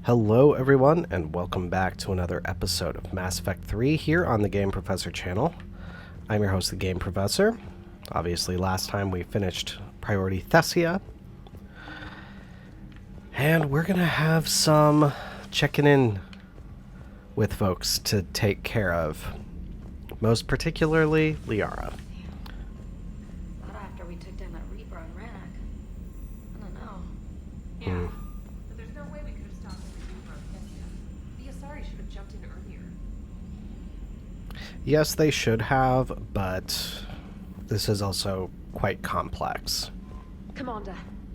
Hello everyone, and welcome back to another episode of Mass Effect 3 here on the Game Professor channel. I'm your host, the Game Professor. Obviously, last time we finished Priority Thessia. And we're gonna have some checking in with folks to take care of. Most particularly, Liara. Not after we took down that Reaper on Rannoch. I don't know. Yeah, but there's no way we could have stopped the Reaper on Thessia. The Asari should have jumped in earlier. Yes, they should have, but this is also quite complex. Commander,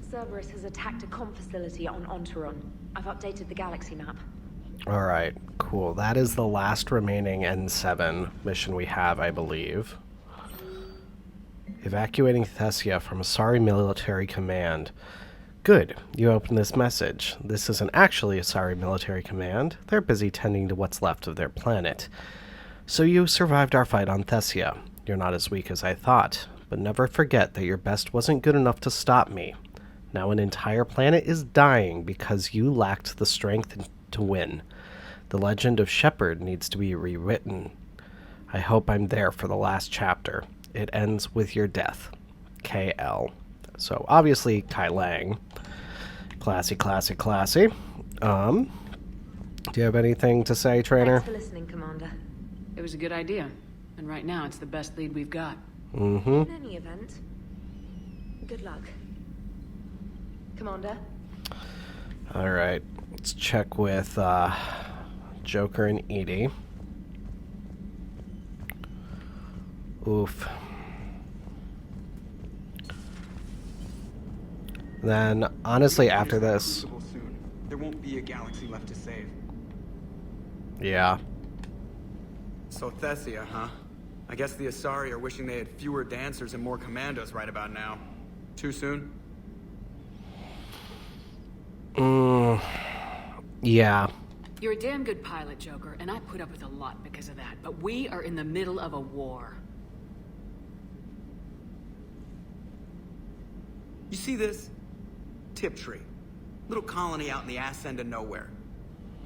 Cerberus has attacked a comm facility on Ontaron. I've updated the galaxy map. Alright, cool. That is the last remaining N7 mission we have, I believe. Evacuating Thessia from Asari military command. Good, you opened this message. This isn't actually Asari military command. They're busy tending to what's left of their planet. So you survived our fight on Thessia. You're not as weak as I thought, but never forget that your best wasn't good enough to stop me. Now an entire planet is dying because you lacked the strength to win. The legend of Shepard needs to be rewritten. I hope I'm there for the last chapter. It ends with your death. KL. So obviously Kai Lang. Classy, classy, classy. Do you have anything to say, Trainer? Thanks for listening, Commander. It was a good idea, and right now it's the best lead we've got. Mm-hmm. In any event, good luck. Commander? Alright. Let's check with Joker and Edie. Oof. Then, honestly, after this... Soon. There won't be a galaxy left to save. Yeah. So Thessia, huh? I guess the Asari are wishing they had fewer dancers and more commandos right about now. Too soon? Yeah. You're a damn good pilot, Joker, and I put up with a lot because of that, but we are in the middle of a war. You see this? Tiptree. Little colony out in the ass end of nowhere.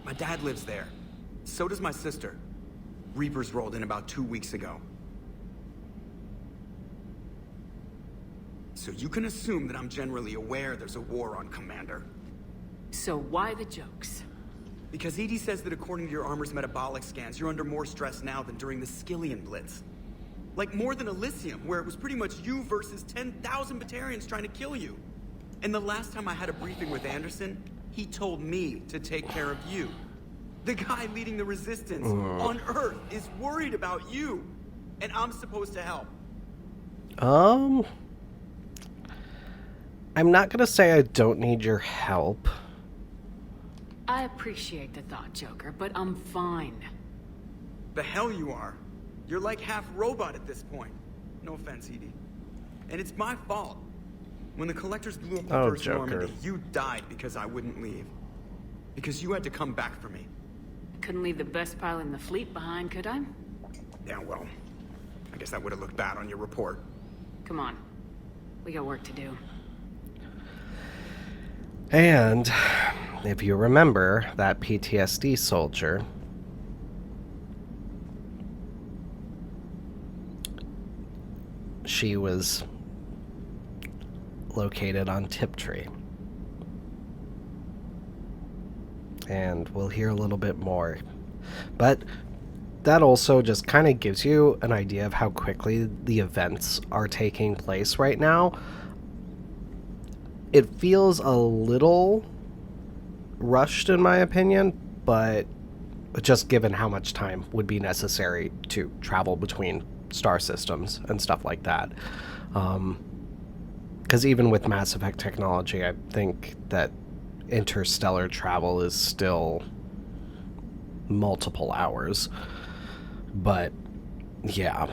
My dad lives there. So does my sister. Reapers rolled in about 2 weeks ago. So you can assume that I'm generally aware there's a war on, Commander. So why the jokes? Because Edie says that according to your armor's metabolic scans, you're under more stress now than during the Skillian Blitz. Like more than Elysium, where it was pretty much you versus 10,000 Batarians trying to kill you. And the last time I had a briefing with Anderson, he told me to take care of you. The guy leading the resistance on Earth is worried about you. And I'm supposed to help. I'm not gonna say I don't need your help. I appreciate the thought, Joker, but I'm fine. The hell you are. You're like half robot at this point. No offense, Edie. And it's my fault. When the Collectors blew up the first Normandy, you died because I wouldn't leave. Because you had to come back for me. Couldn't leave the best pilot in the fleet behind, could I? Yeah, well, I guess that would have looked bad on your report. Come on. We got work to do. And if you remember that PTSD soldier, she was located on Tiptree. And we'll hear a little bit more. But that also just kind of gives you an idea of how quickly the events are taking place right now. It feels a little rushed in my opinion, but just given how much time would be necessary to travel between star systems and stuff like that. Because even with Mass Effect technology, I think that interstellar travel is still multiple hours. But yeah,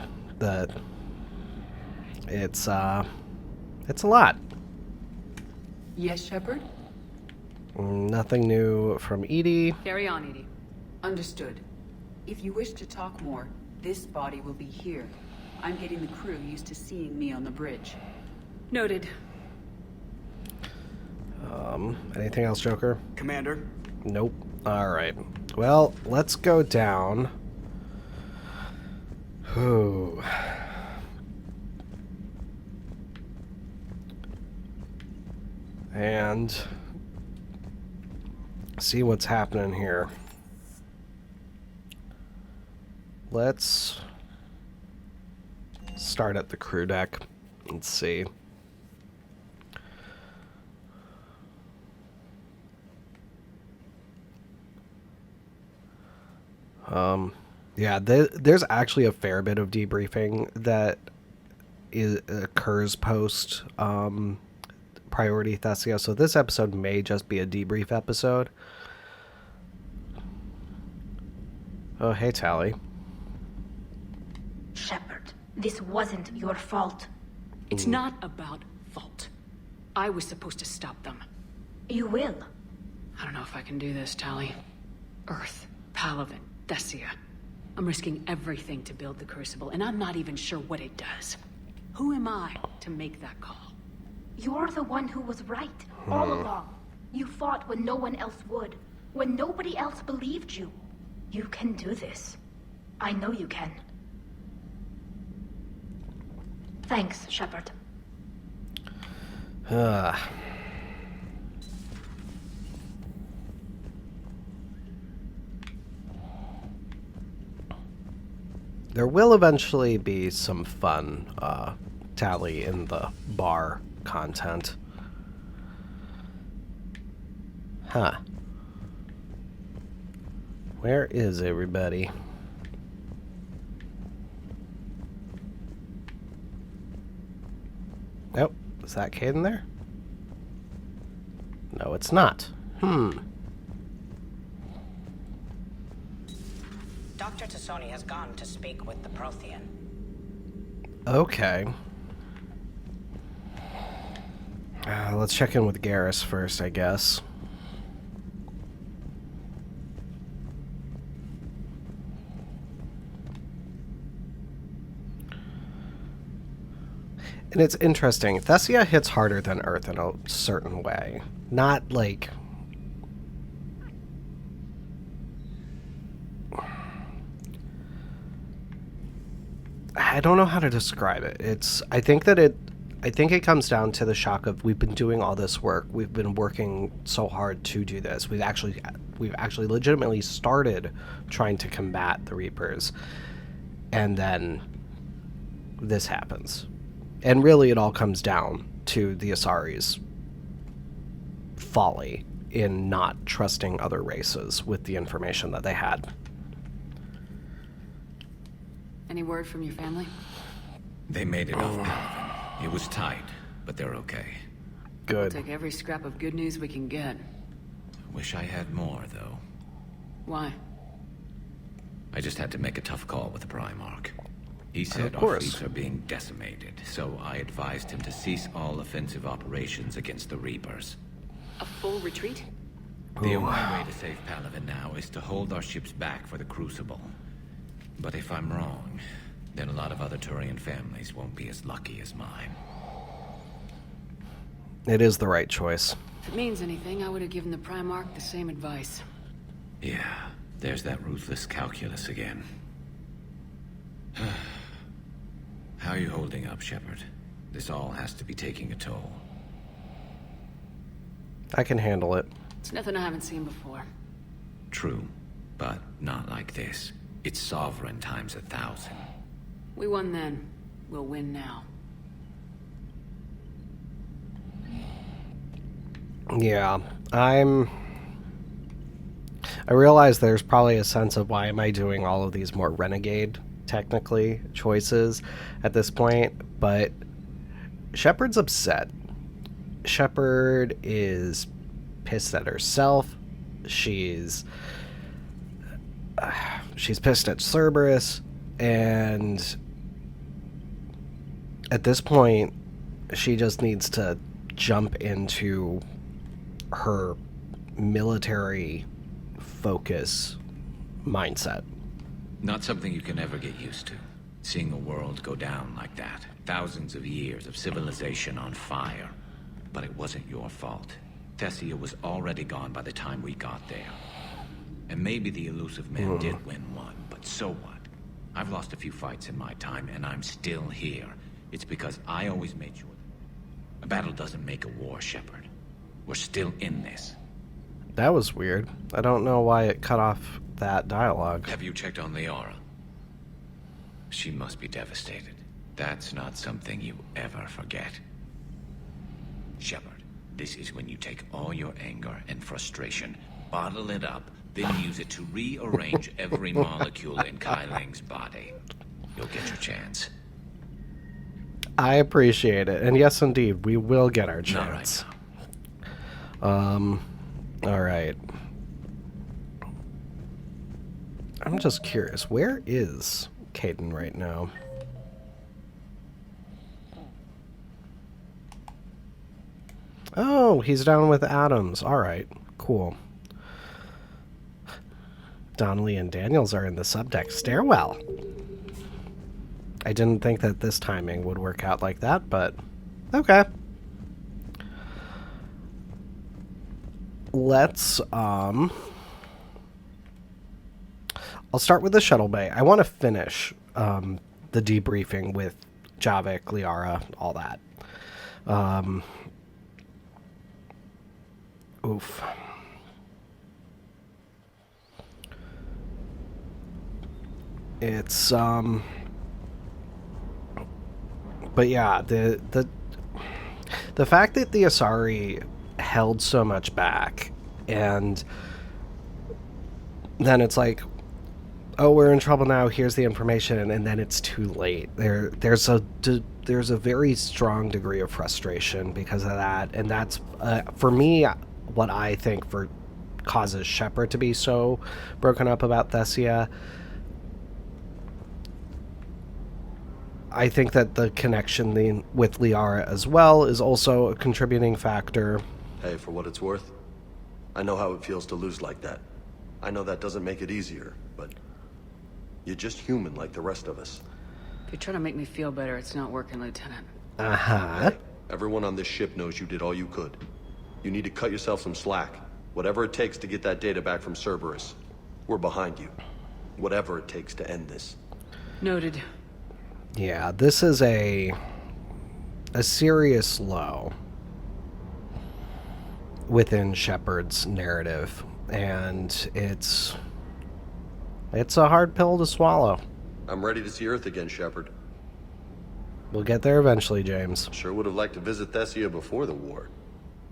it's a lot. Yes, Shepard? Nothing new from Edie. Carry on, Edie. Understood. If you wish to talk more, this body will be here. I'm getting the crew used to seeing me on the bridge. Noted. Anything else, Joker? Commander, Nope. Alright. Well, let's go down. Ooh. And see what's happening here. Let's start at the crew deck and see. Yeah, there's actually a fair bit of debriefing that occurs post Priority Thessia, so this episode may just be a debrief episode. Oh, hey, Tally. Shepard, this wasn't your fault. It's not about fault. I was supposed to stop them. You will. I don't know if I can do this, Tally. Earth, Palaven, Thessia. I'm risking everything to build the Crucible, and I'm not even sure what it does. Who am I to make that call? You're the one who was right, all along. You fought when no one else would, when nobody else believed you. You can do this. I know you can. Thanks, Shepard. There will eventually be some fun Tally in the bar content. Huh. Where is everybody? Oh, is that Caden there? No, it's not. Dr. Tassoni has gone to speak with the Prothean. Okay. Let's check in with Garrus first, I guess. And it's interesting. Thessia hits harder than Earth in a certain way. Not like... I don't know how to describe it. I think it comes down to the shock of we've been doing all this work. We've been working so hard to do this. We've actually legitimately started trying to combat the Reapers. And then this happens. And really it all comes down to the Asari's folly in not trusting other races with the information that they had. Any word from your family? They made it off Palaven. It was tight, but they're okay. Good. Take every scrap of good news we can get. Wish I had more, though. Why? I just had to make a tough call with the Primarch. He said our course. fleets are being decimated, so I advised him to cease all offensive operations against the Reapers. A full retreat? The only way to save Palaven now is to hold our ships back for the Crucible. But if I'm wrong, then a lot of other Turian families won't be as lucky as mine. It is the right choice. If it means anything, I would have given the Primarch the same advice. Yeah, there's that ruthless calculus again. How are you holding up, Shepard? This all has to be taking a toll. I can handle it. It's nothing I haven't seen before. True, but not like this. It's sovereign times 1,000. We won then. We'll win now. Yeah, I realize there's probably a sense of why am I doing all of these more renegade, technically, choices at this point, but Shepard's upset. Shepard is pissed at herself. She's pissed at Cerberus, and at this point, she just needs to jump into her military focus mindset. Not something you can ever get used to. Seeing a world go down like that. Thousands of years of civilization on fire. But it wasn't your fault. Thessia was already gone by the time we got there. And maybe the elusive man did win one, but so what? I've lost a few fights in my time, and I'm still here. It's because I always made sure. A battle doesn't make a war, Shepard. We're still in this. That was weird. I don't know why it cut off that dialogue. Have you checked on Liara? She must be devastated. That's not something you ever forget. Shepard, this is when you take all your anger and frustration, bottle it up, then use it to rearrange every molecule in Kai Ling's body. You'll get your chance. I appreciate it. And yes, indeed, we will get our Not chance. right now. Alright. I'm just curious, where is Caden right now? Oh, he's down with Adams. Alright, cool. Donnelly and Daniels are in the subdeck stairwell. I didn't think that this timing would work out like that, but okay. Let's, I'll start with the shuttle bay. I want to finish the debriefing with Javik, Liara, all that. Oof. It's, but yeah, the fact that the Asari held so much back, and then it's like, oh, we're in trouble now, here's the information, and then it's too late. There's a very strong degree of frustration because of that, and that's, for me, what I think causes Shepard to be so broken up about Thessia. I think that the connection with Liara as well is also a contributing factor. Hey, for what it's worth, I know how it feels to lose like that. I know that doesn't make it easier, but you're just human like the rest of us. If you're trying to make me feel better, it's not working, Lieutenant. Uh-huh. Hey, everyone on this ship knows you did all you could. You need to cut yourself some slack. Whatever it takes to get that data back from Cerberus. We're behind you. Whatever it takes to end this. Noted. Yeah, this is a serious low within Shepard's narrative, and it's a hard pill to swallow. I'm ready to see Earth again, Shepard. We'll get there eventually, James. Sure would have liked to visit Thessia before the war.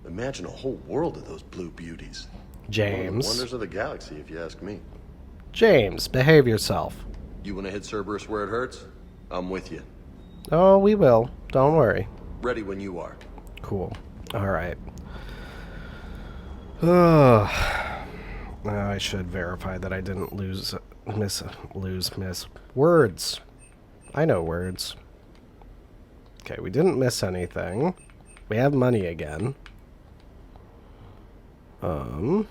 Imagine a whole world of those blue beauties. James. One of the wonders of the galaxy, if you ask me. James, behave yourself. You want to hit Cerberus where it hurts? I'm with you. Oh, we will. Don't worry. Ready when you are. Cool. All right. I should verify that I didn't miss words. I know words. Okay, we didn't miss anything. We have money again. I'm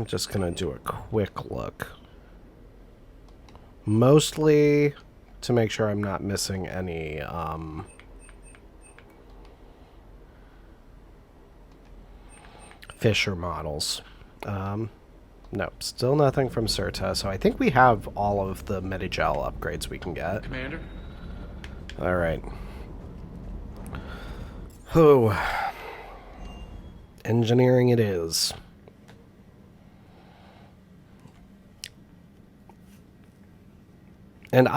just gonna do a quick look. Mostly to make sure I'm not missing any, Fisher models. Nope, still nothing from Certa, so I think we have all of the Medigel upgrades we can get. Commander? Alright. Oh. Engineering it is. And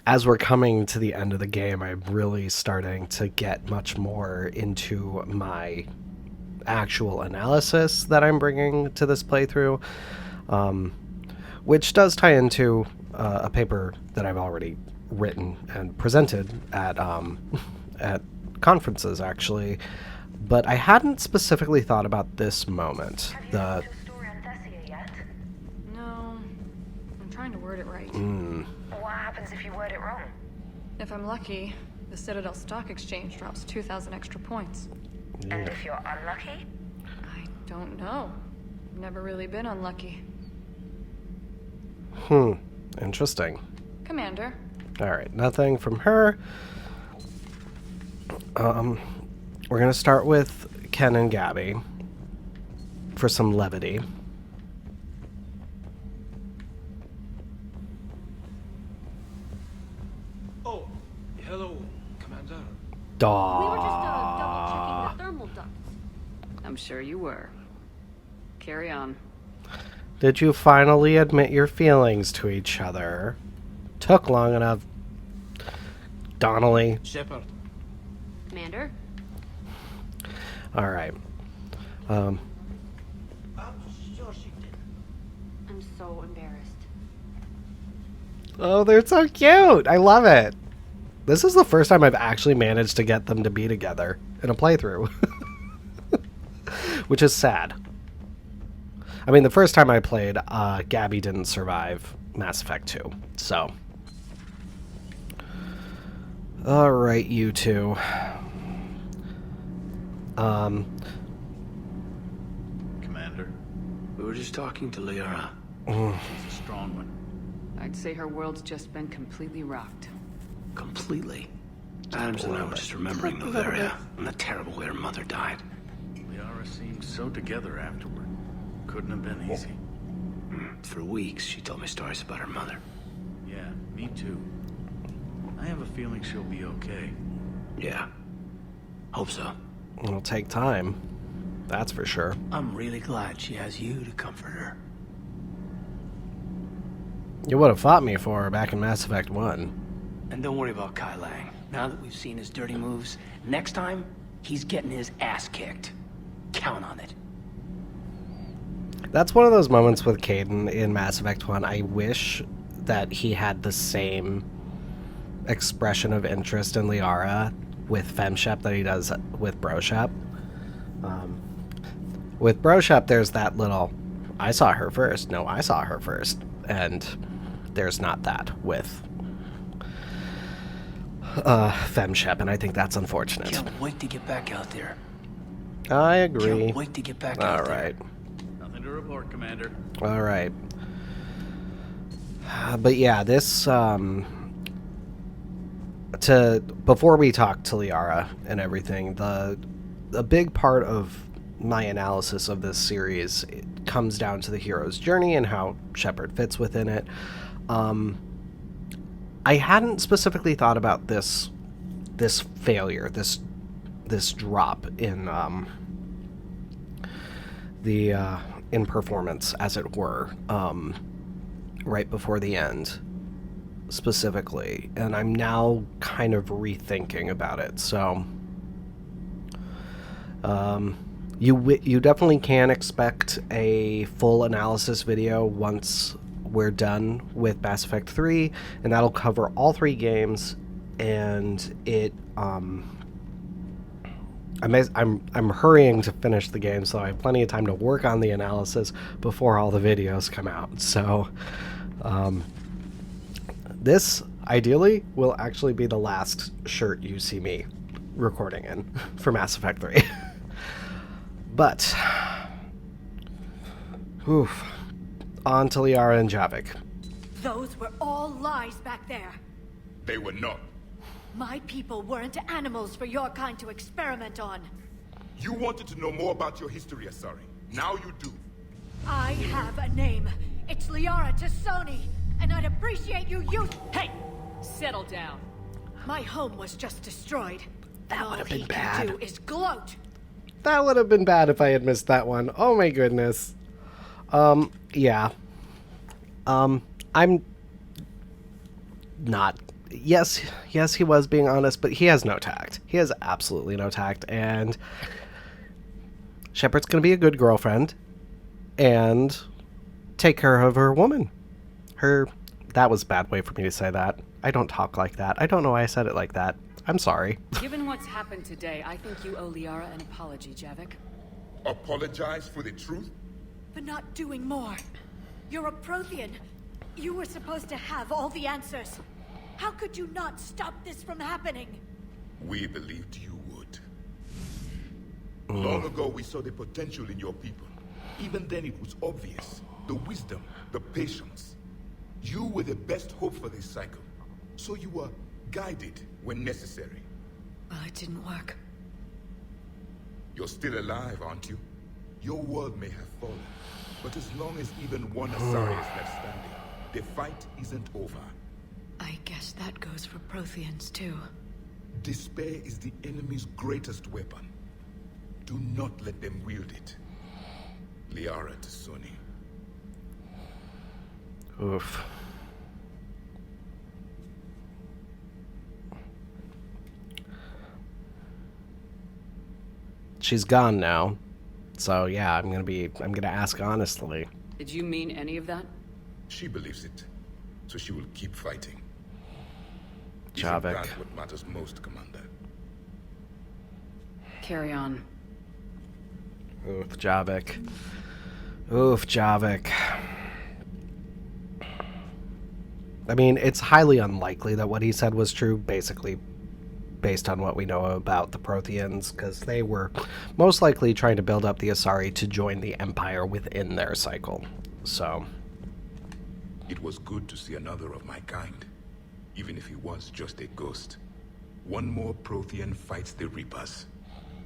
as we're coming to the end of the game, I'm really starting to get much more into my actual analysis that I'm bringing to this playthrough, which does tie into a paper that I've already written and presented at conferences, actually. But I hadn't specifically thought about this moment. Have you the story on Thessia yet? No. I'm trying to word it right. What happens if you word it wrong? If I'm lucky, the Citadel Stock Exchange drops 2,000 extra points. And if you're unlucky? I don't know. Never really been unlucky. Interesting. Commander. Alright, nothing from her. We're going to start with Ken and Gabby for some levity. Oh, hello, Commander. We were just double checking the thermal ducts. I'm sure you were. Carry on. Did you finally admit your feelings to each other? Took long enough. Donnelly. Shepard. Commander? Alright. I'm sure she did. I'm so embarrassed. Oh, they're so cute! I love it! This is the first time I've actually managed to get them to be together in a playthrough. Which is sad. I mean, the first time I played, Gabby didn't survive Mass Effect 2, so... Alright, you two. Commander, we were just talking to Liara. She's a strong one. I'd say her world's just been completely rocked. Completely. Adams and I were just remembering Noveria and the terrible way her mother died. Liara seemed so together afterward. Couldn't have been easy. For weeks, she told me stories about her mother. Yeah, me too. I have a feeling she'll be okay. Yeah. Hope so. It'll take time. That's for sure. I'm really glad she has you to comfort her. You would have fought me for her back in Mass Effect 1. And don't worry about Kai Lang. Now that we've seen his dirty moves, next time, he's getting his ass kicked. Count on it. That's one of those moments with Caden in Mass Effect 1. I wish that he had the same expression of interest in Liara with Femshep that he does with Broshep. With Broshep, there's that little, I saw her first. No, I saw her first. And there's not that with Femshep, and I think that's unfortunate. Can't wait to get back out there. I agree. Can't wait to get back out there. All right. Nothing to report, Commander. All right. But yeah, this before we talk to Liara and everything, a big part of my analysis of this series comes down to the hero's journey and how Shepard fits within it. I hadn't specifically thought about this failure, this drop in in performance, as it were, right before the end, specifically, and I'm now kind of rethinking about it. So, you definitely can expect a full analysis video once we're done with Mass Effect 3, and that'll cover all 3 games, and it I'm hurrying to finish the game, so I have plenty of time to work on the analysis before all the videos come out. So this ideally will actually be the last shirt you see me recording in for Mass Effect 3. But oof, on to Liara and Javik. Those were all lies back there. They were not. My people weren't animals for your kind to experiment on. You wanted to know more about your history, Asari. Now you do. I have a name. It's Liara Tassoni, and I'd appreciate you Hey! Settle down. My home was just destroyed. That would have been All bad. he can do is gloat. That would have been bad if I had missed that one. Oh my goodness. Yeah. I'm not... Yes, he was being honest, but he has no tact. He has absolutely no tact, and Shepard's gonna be a good girlfriend and take care of her woman. That was a bad way for me to say that. I don't talk like that. I don't know why I said it like that. I'm sorry. Given what's happened today, I think you owe Liara an apology, Javik. Apologize for the truth? For not doing more. You're a Prothean. You were supposed to have all the answers. How could you not stop this from happening? We believed you would. Long ago, we saw the potential in your people. Even then, it was obvious. The wisdom, the patience. You were the best hope for this cycle. So you were guided when necessary. Well, it didn't work. You're still alive, aren't you? Your world may have fallen, but as long as even one Asari is left standing, the fight isn't over. I guess that goes for Protheans, too. Despair is the enemy's greatest weapon. Do not let them wield it. Liara to Sony. Oof. She's gone now. So yeah, I'm gonna ask honestly. Did you mean any of that? She believes it, so she will keep fighting. Javik. Isn't that what matters most, Commander? Carry on. Oof, Javik. Oof, Javik. I mean, it's highly unlikely that what he said was true, basically, based on what we know about the Protheans, because they were most likely trying to build up the Asari to join the Empire within their cycle. So. It was good to see another of my kind, even if he was just a ghost. One more Prothean fights the Reapers.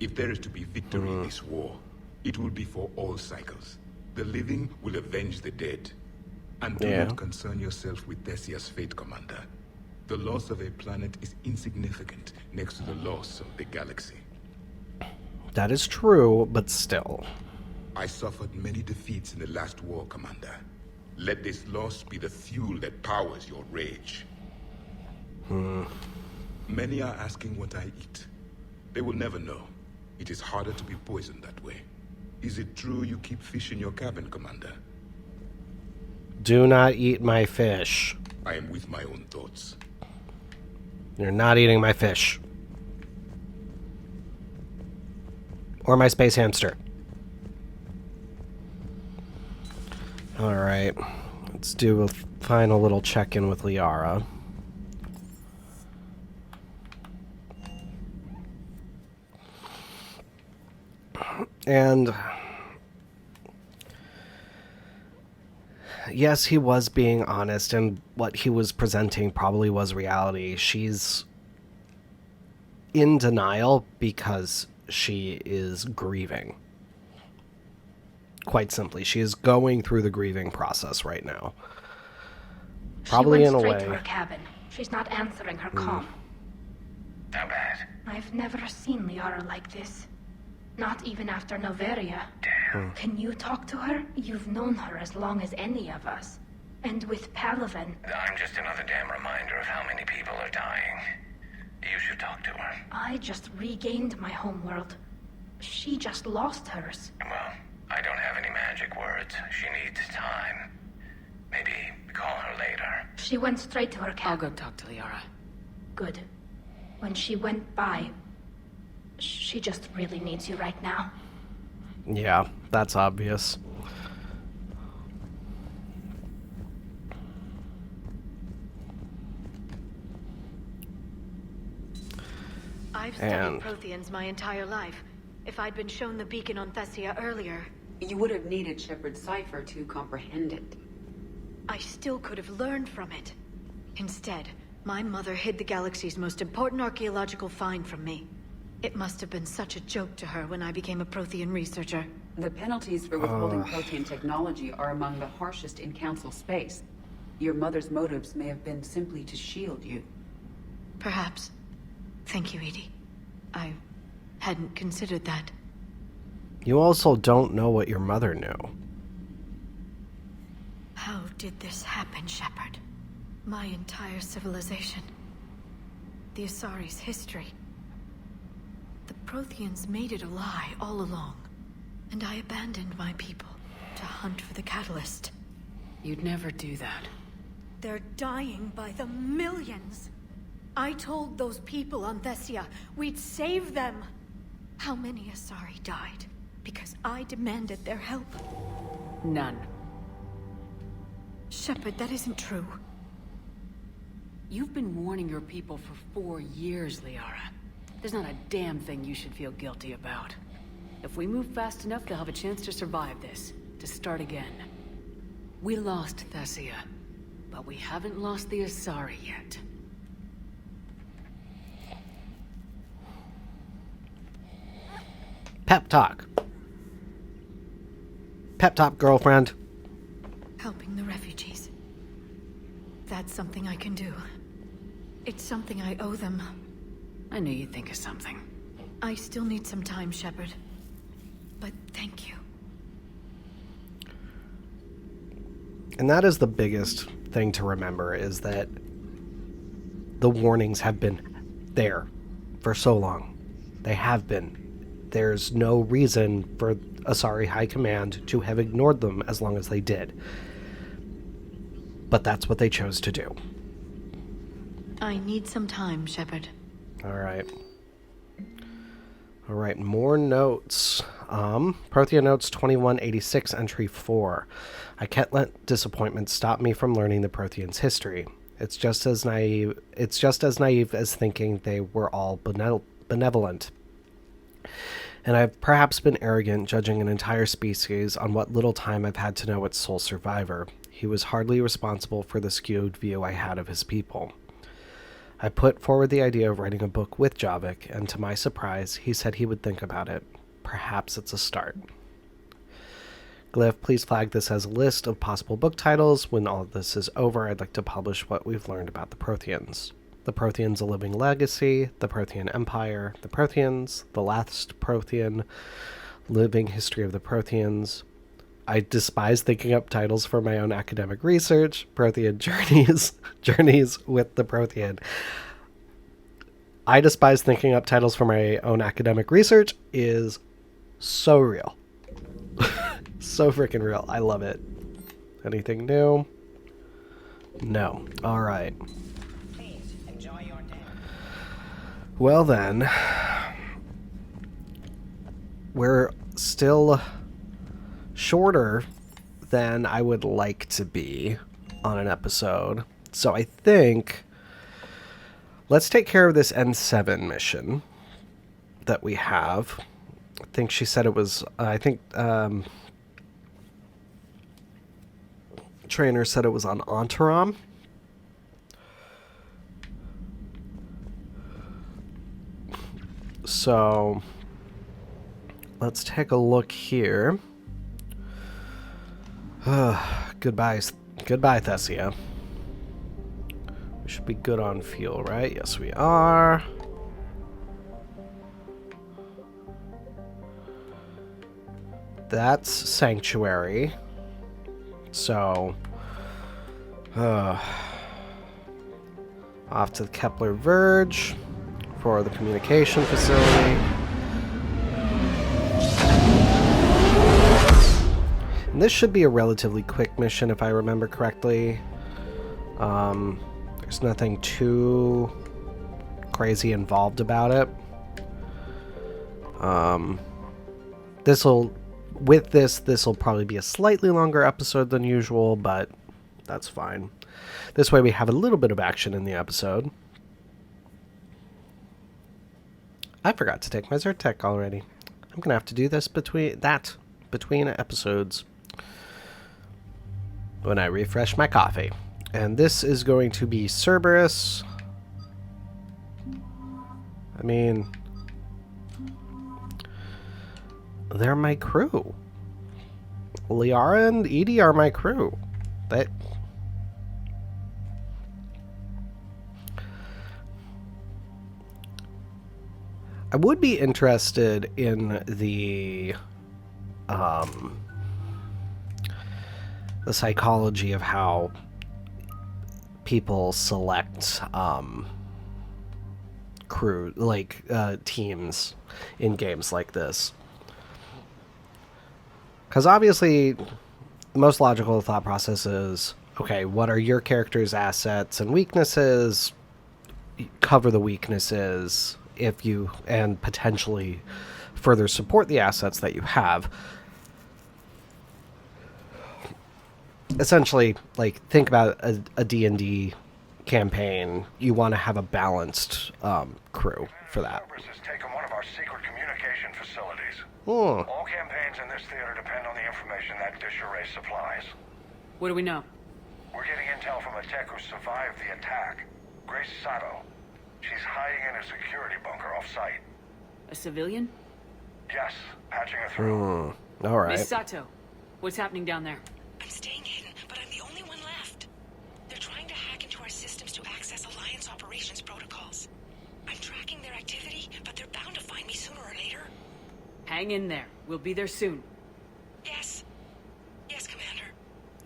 If there is to be victory in this war, it will be for all cycles. The living will avenge the dead. And do not concern yourself with Thessia's fate, Commander. The loss of a planet is insignificant next to the loss of the galaxy. That is true, but still. I suffered many defeats in the last war, Commander. Let this loss be the fuel that powers your rage. Many are asking what I eat. They will never know. It is harder to be poisoned that way. Is it true you keep fish in your cabin, Commander? Do not eat my fish. I am with my own thoughts. You're not eating my fish. Or my space hamster. Alright. Let's do a final little check-in with Liara. And yes, he was being honest, and what he was presenting probably was reality. She's in denial because she is grieving. Quite simply, she is going through the grieving process right now. Probably in a way. She went straight to her cabin. She's not answering her call. How bad? I've never seen Liara like this. Not even after Noveria. Damn. Can you talk to her? You've known her as long as any of us. And with Palaven. I'm just another damn reminder of how many people are dying. You should talk to her. I just regained my homeworld. She just lost hers. Well, I don't have any magic words. She needs time. Maybe call her later. She went straight to her cabin. I'll go talk to Liara. Good. When she went by, she just really needs you right now. Yeah, that's obvious. I've studied Protheans my entire life. If I'd been shown the beacon on Thessia earlier... You would have needed Shepard's cipher to comprehend it. I still could have learned from it. Instead, my mother hid the galaxy's most important archaeological find from me. It must have been such a joke to her when I became a Prothean researcher. The penalties for withholding Prothean technology are among the harshest in Council space. Your mother's motives may have been simply to shield you. Perhaps. Thank you, Edie. I hadn't considered that. You also don't know what your mother knew. How did this happen, Shepard? My entire civilization. The Asari's history. The Protheans made it a lie all along. And I abandoned my people to hunt for the catalyst. You'd never do that. They're dying by the millions. I told those people on Thessia we'd save them. How many Asari died because I demanded their help? None. Shepard, that isn't true. You've been warning your people for 4 years, Liara. There's not a damn thing you should feel guilty about. If we move fast enough, they'll have a chance to survive this, to start again. We lost Thessia, but we haven't lost the Asari yet. Pep talk. Pep talk, girlfriend. Helping the refugees. That's something I can do. It's something I owe them. I knew you'd think of something. I still need some time, Shepard. But thank you. And that is the biggest thing to remember, is that the warnings have been there for so long. They have been. There's no reason for Asari High Command to have ignored them as long as they did. But that's what they chose to do. I need some time, Shepard. Alright, more notes. Prothean Notes 2186, Entry 4. I can't let disappointment stop me from learning the Protheans' history. It's just as naive as thinking they were all benevolent. And I've perhaps been arrogant, judging an entire species on what little time I've had to know its sole survivor. He was hardly responsible for the skewed view I had of his people. I put forward the idea of writing a book with Javik, and to my surprise, he said he would think about it. Perhaps it's a start. Glyph, please flag this as a list of possible book titles. When all of this is over, I'd like to publish what we've learned about the Protheans. The Protheans: A Living Legacy, The Prothean Empire, The Protheans, The Last Prothean, Living History of the Protheans. I despise thinking up titles for my own academic research. Prothean Journeys, Journeys with the Prothean. I despise thinking up titles for my own academic research is so real. So freaking real. I love it. Anything new? No. All right. Please enjoy your day. Well then, we're still shorter than I would like to be on an episode. So I think let's take care of this N7 mission that we have. I think she said it was, Trainer said it was on Antaram. So let's take a look here. Goodbye, Thessia. We should be good on fuel, right? Yes, we are. That's Sanctuary. So, off to the Kepler Verge for the communication facility. And this should be a relatively quick mission, if I remember correctly. There's nothing too crazy involved about it. This'll probably be a slightly longer episode than usual, but that's fine. This way we have a little bit of action in the episode. I forgot to take my Zyrtec already. I'm gonna have to do this between episodes when I refresh my coffee. And this is going to be Cerberus. I mean, they're my crew. Liara and Edie are my crew. I would be interested in the psychology of how people select crew, teams in games like this. Because obviously, the most logical thought process is, okay, what are your character's assets and weaknesses? Cover the weaknesses and potentially further support the assets that you have. Essentially, think about a D&D campaign. You want to have a balanced crew for that. Cerberus has taken one of our secret communication facilities. Hmm. All campaigns in this theater depend on the information that dish array supplies. What do we know? We're getting intel from a tech who survived the attack. Grace Sato. She's hiding in a security bunker off-site. A civilian? Yes, patching it through. All right. Miss Sato, what's happening down there? I'm staying hidden, but I'm the only one left. They're trying to hack into our systems to access Alliance operations protocols. I'm tracking their activity, but they're bound to find me sooner or later. Hang in there. We'll be there soon. Yes. Yes, Commander.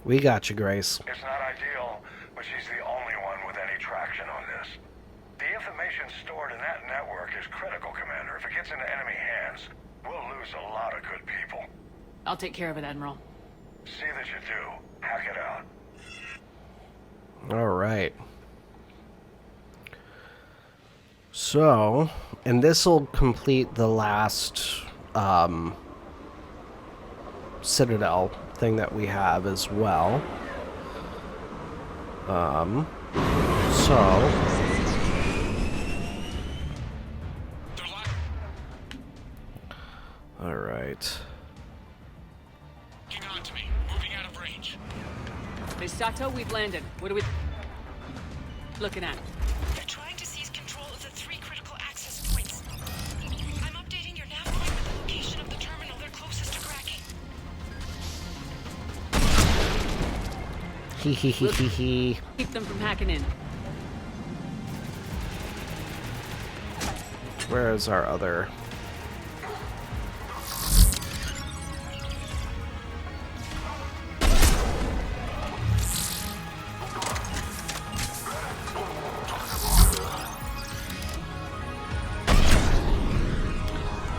We got you, Grace. It's not ideal, but she's the only one with any traction on this. The information stored in that network is critical, Commander. If it gets into enemy hands, we'll lose a lot of good people. I'll take care of it, Admiral. See that you do. Hack it out. All right. So, and this will complete the last Citadel thing that we have as well. All right. Hang on to me. Moving out of range. Miss Sato, we've landed. What are we looking at? They're trying to seize control of the 3 critical access points. I'm updating your nav point with the location of the terminal they're closest to cracking. Hee hee hee hee hee. Keep them from hacking in. Where is our other?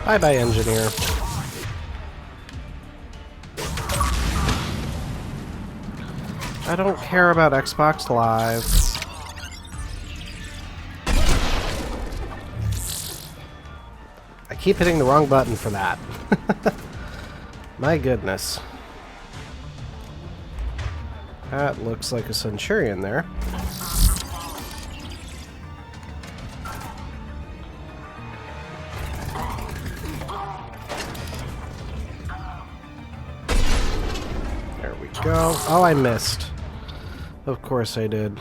Bye-bye, engineer. I don't care about Xbox Live. I keep hitting the wrong button for that. My goodness. That looks like a Centurion there. There we go. Oh, I missed. Of course I did.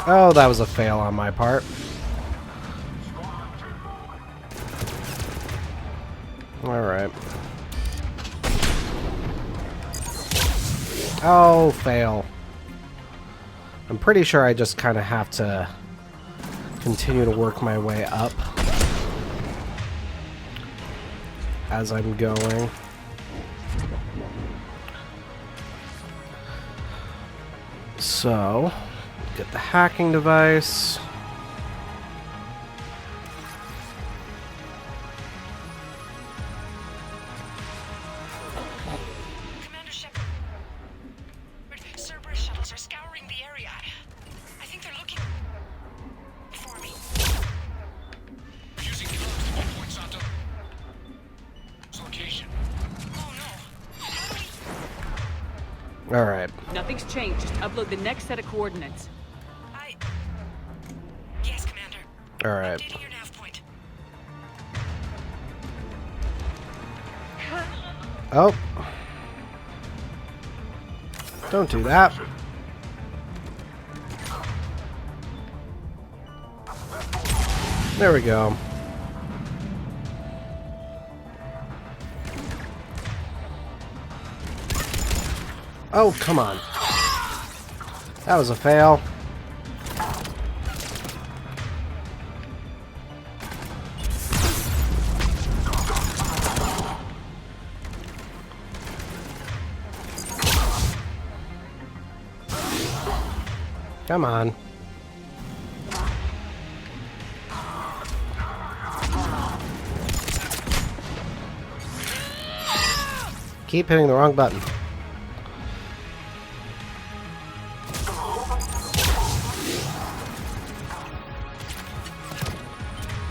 Oh, that was a fail on my part. Alright. Oh, fail. I'm pretty sure I just kind of have to continue to work my way up as I'm going. So, get the hacking device. Commander Shepard, Cerberus shuttles are scouring the area. I think they're looking for me. Using close to pinpoint Sato's location. Oh no. Alright. Nothing's changed. Just upload the next set of coordinates. Yes, Commander. Alright. Updating your nav point. Oh. Don't do that. There we go. Oh, come on. That was a fail. Come on. Keep hitting the wrong button.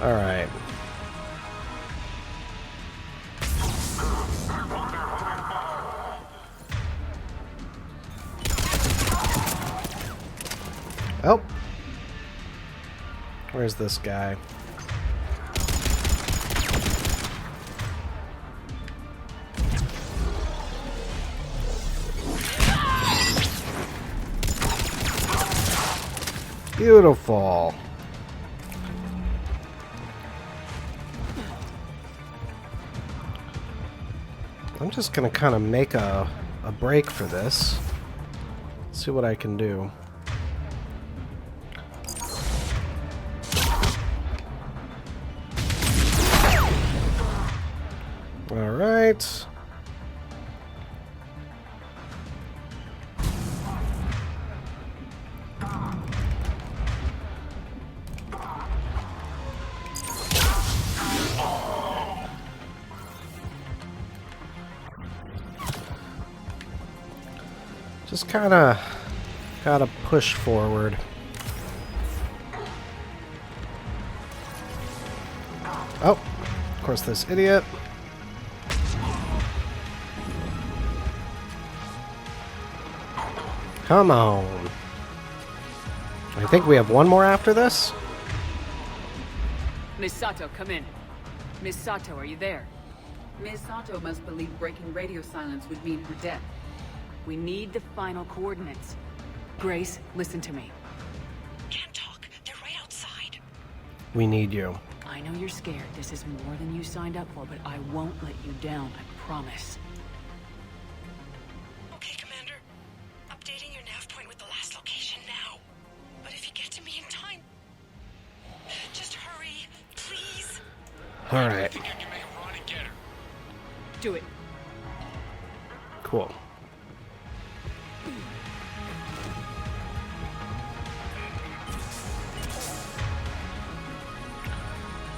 All right. Oh. Where's this guy? Beautiful. I'm just gonna kind of make a break for this. See what I can do. All right. Just kind of gotta push forward. Oh, of course, this idiot. Come on. I think we have one more after this. Miss Sato, come in. Miss Sato, are you there? Ms. Sato must believe breaking radio silence would mean her death. We need the final coordinates. Grace, listen to me. Can't talk. They're right outside. We need you. I know you're scared. This is more than you signed up for, but I won't let you down, I promise. Okay, Commander. Updating your nav point with the last location now. But if you get to me in time, just hurry, please. All right. Do it. Cool.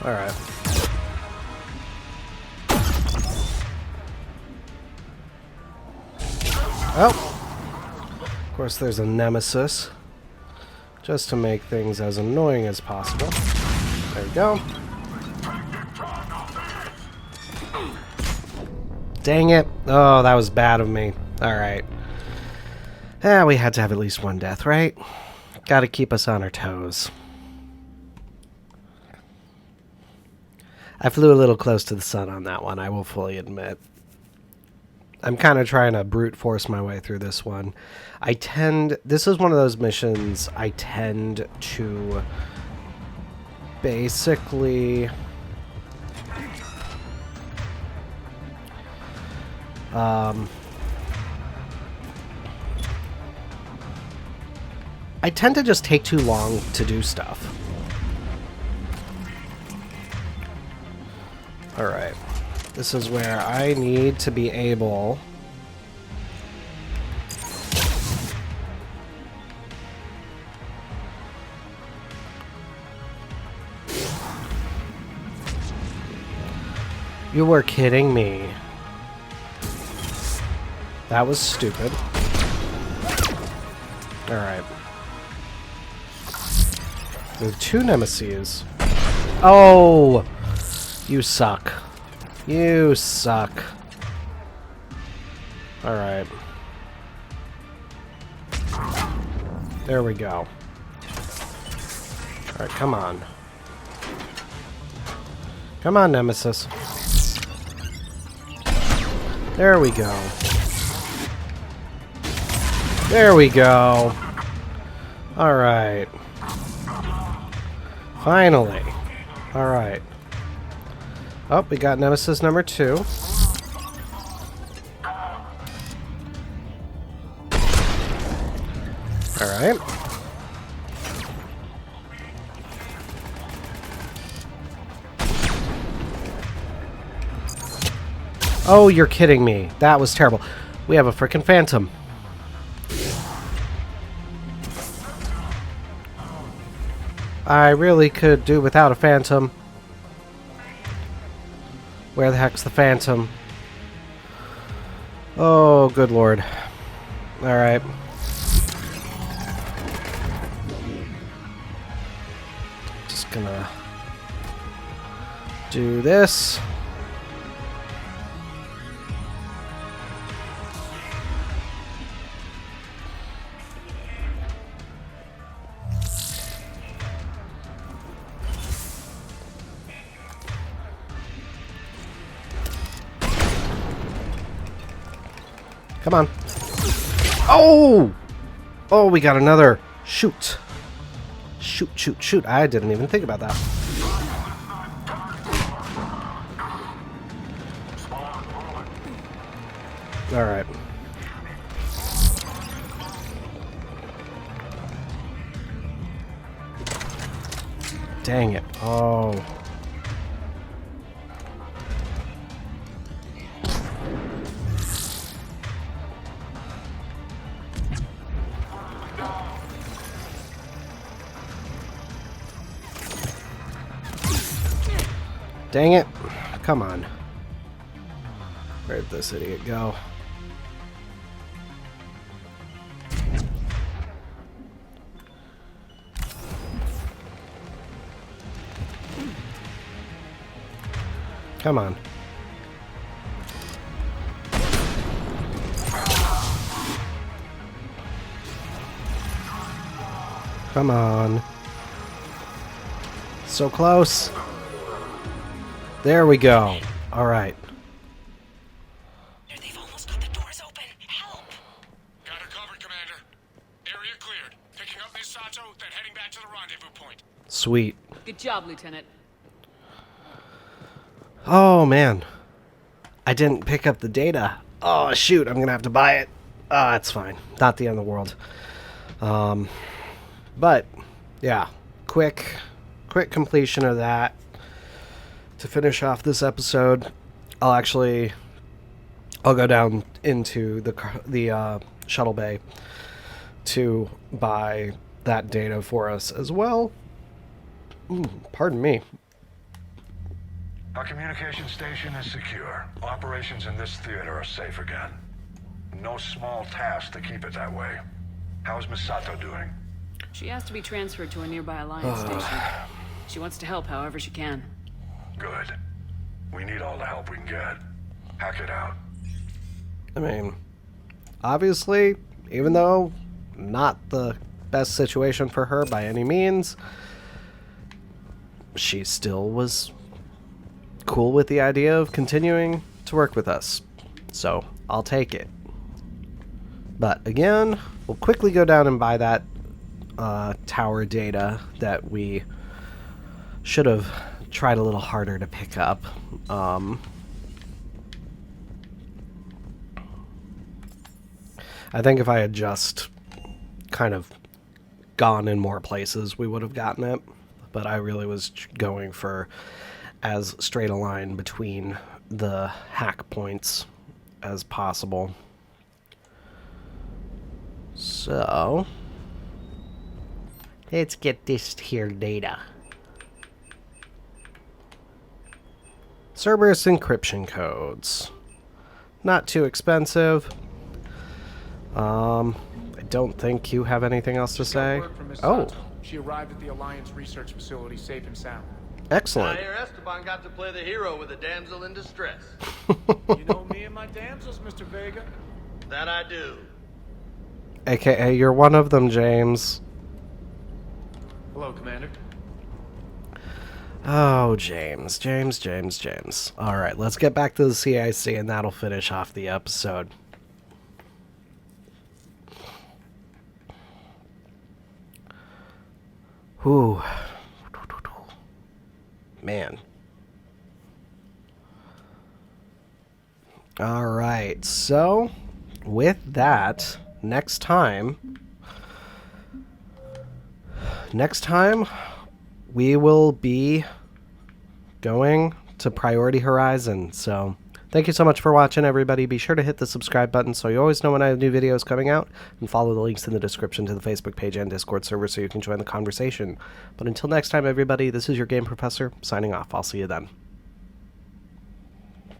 All right. Oh, of course there's a nemesis, just to make things as annoying as possible. There we go. Dang it. Oh, that was bad of me. All right. We had to have at least one death, right? Gotta keep us on our toes. I flew a little close to the sun on that one, I will fully admit. I'm kind of trying to brute force my way through this one. This is one of those missions I tend to basically I tend to just take too long to do stuff. Alright. This is where I need to be able... You were kidding me. That was stupid. Alright. There are two nemesis. Oh! You suck. You suck. Alright. There we go. Alright, come on. Come on, Nemesis. There we go. There we go. Alright. Finally. Alright. Oh, we got Nemesis number 2. Alright. Oh, you're kidding me. That was terrible. We have a frickin' Phantom. I really could do without a Phantom. Where the heck's the Phantom? Oh, good lord. Alright. Just gonna do this. Come on. Oh! Oh, we got another. Shoot. Shoot, shoot, shoot. I didn't even think about that. Alright. Dang it. Oh. Dang it. Come on. Where'd this idiot go? Come on. Come on. So close. There we go. All right. They've almost got the doors open. Help! Got her covered, Commander. Area cleared. Picking up Miss Sato, then heading back to the rendezvous point. Sweet. Good job, Lieutenant. Oh, man. I didn't pick up the data. Oh, shoot. I'm going to have to buy it. Ah, it's fine. Not the end of the world. But, yeah. Quick completion of that. To finish off this episode, I'll go down into the shuttle bay to buy that data for us as well. Pardon me. Our communication station is secure. Operations in this theater are safe again. No small task to keep it that way. How is Miss Sato doing? She has to be transferred to a nearby Alliance station. She wants to help however she can. Good. We need all the help we can get. Hack it out. I mean, obviously, even though not the best situation for her by any means, she still was cool with the idea of continuing to work with us. So, I'll take it. But again, we'll quickly go down and buy that tower data that we should have tried a little harder to pick up. I think if I had just kind of gone in more places, we would have gotten it. But I really was going for as straight a line between the hack points as possible. So, let's get this here data. Cerberus encryption codes. Not too expensive. I don't think you have anything else to say. Oh. She arrived at the Alliance research facility safe and sound. Excellent. I hear Esteban got to play the hero with a damsel in distress. You know me and my damsels, Mr. Vega? That I do. AKA, you're one of them, James. Hello, Commander. Oh, James. Alright, let's get back to the CIC and that'll finish off the episode. Whew. Man. Alright, so with that, next time we will be going to Priority Horizon. So thank you so much for watching, everybody. Be sure to hit the subscribe button so you always know when I have new videos coming out, and follow the links in the description to the Facebook page and Discord server so you can join the conversation. But until next time, everybody, this is your Game Professor, signing off. I'll see you then.